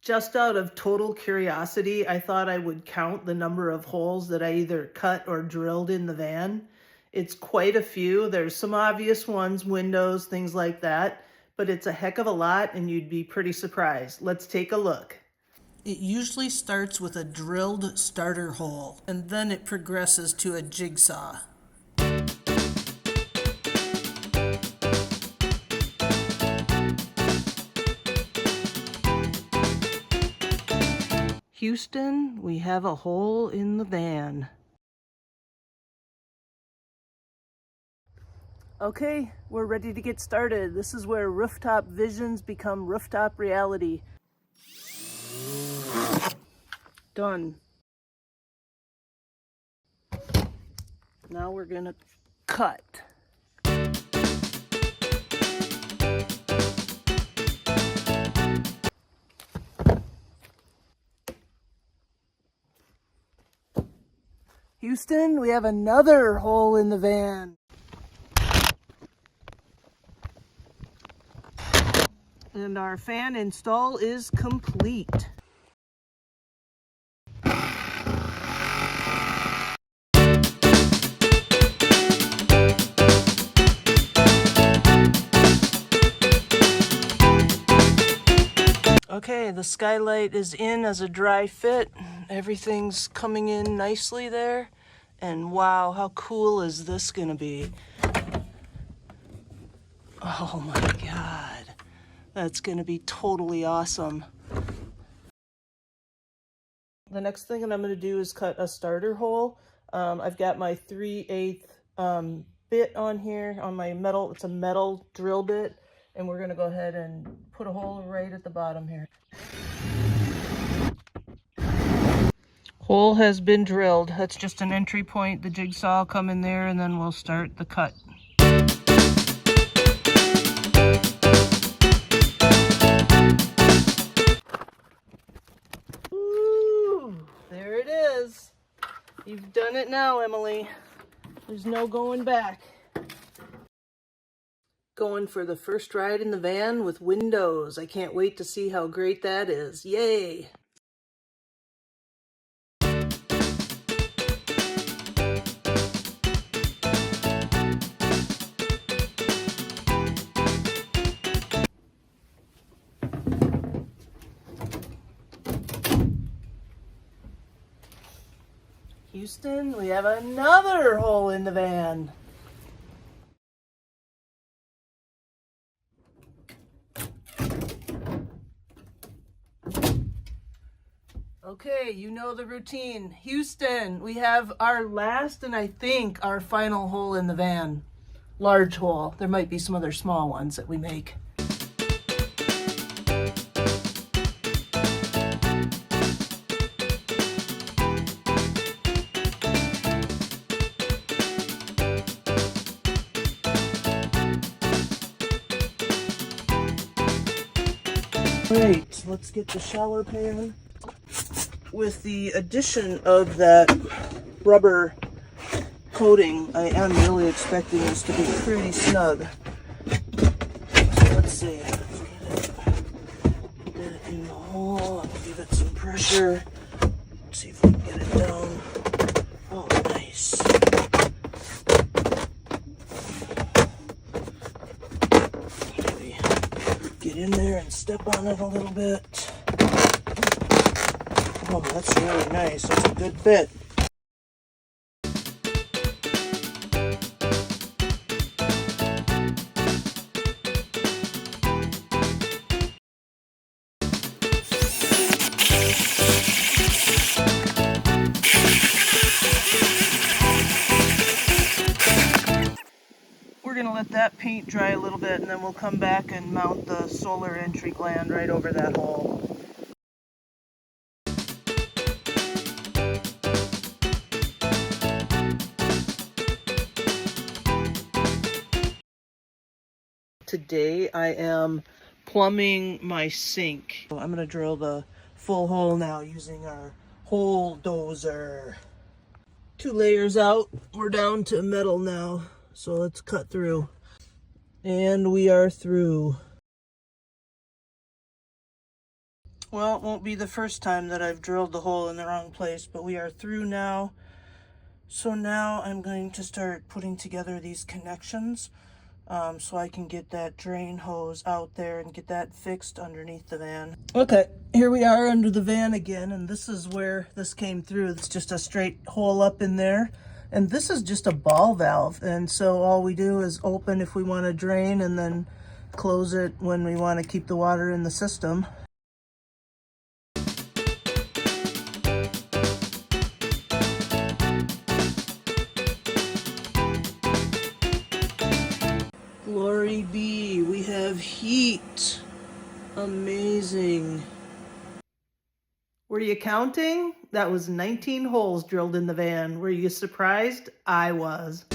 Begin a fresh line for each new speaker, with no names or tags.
Just out of total curiosity, I thought I would count the number of holes that I either cut or drilled in the van. It's quite a few. There's some obvious ones, windows, things like that, but it's a heck of a lot and you'd be pretty surprised. Let's take a look. It usually starts with a drilled starter hole, and then it progresses to a jigsaw. Houston, we have a hole in the van. Okay, we're ready to get started. This is where rooftop visions become rooftop reality. Done. Now we're gonna cut. Houston, we have another hole in the van. And our fan install is complete. Okay, the Skylight is in as a dry fit. Everything's coming in nicely there. And wow, how cool is this gonna be? Oh my God, that's gonna be totally awesome. The next thing that I'm gonna do is cut a starter hole. I've got my 3/8 bit on here on my metal. It's a metal drill bit. And we're gonna go ahead and put a hole right at the bottom here. Hole has been drilled. That's just an entry point. The jigsaw will come in there and then we'll start the cut. Ooh, there it is. You've done it now, Emily. There's no going back. Going for the first ride in the van with windows. I can't wait to see how great that is. Yay! Houston, we have another hole in the van. Okay, you know the routine. Houston, we have our last and I think our final hole in the van. Large hole. There might be some other small ones that we make. Great, let's get the shower pan. With the addition of that rubber coating, I am really expecting this to be pretty snug. So let's see. Get it in the hole and give it some pressure. Let's see if we can get it down. Oh, nice. Maybe get in there and step on it a little bit. Oh, that's really nice. That's a good fit. We're going to let that paint dry a little bit and then we'll come back and mount the solar entry gland right over that hole. Today I am plumbing my sink. So I'm going to drill the full hole now using our hole dozer. 2 layers out. We're down to metal now. So let's cut through. And we are through. Well, it won't be the first time that I've drilled the hole in the wrong place, but we are through now. So now I'm going to start putting together these connections so I can get that drain hose out there and get that fixed underneath the van. Okay, here we are under the van again, and this is where this came through. It's just a straight hole up in there. And this is just a ball valve, and so all we do is open if we want to drain and then close it when we want to keep the water in the system. Glory be, we have heat. Amazing. Were you counting? That was 19 holes drilled in the van. Were you surprised? I was.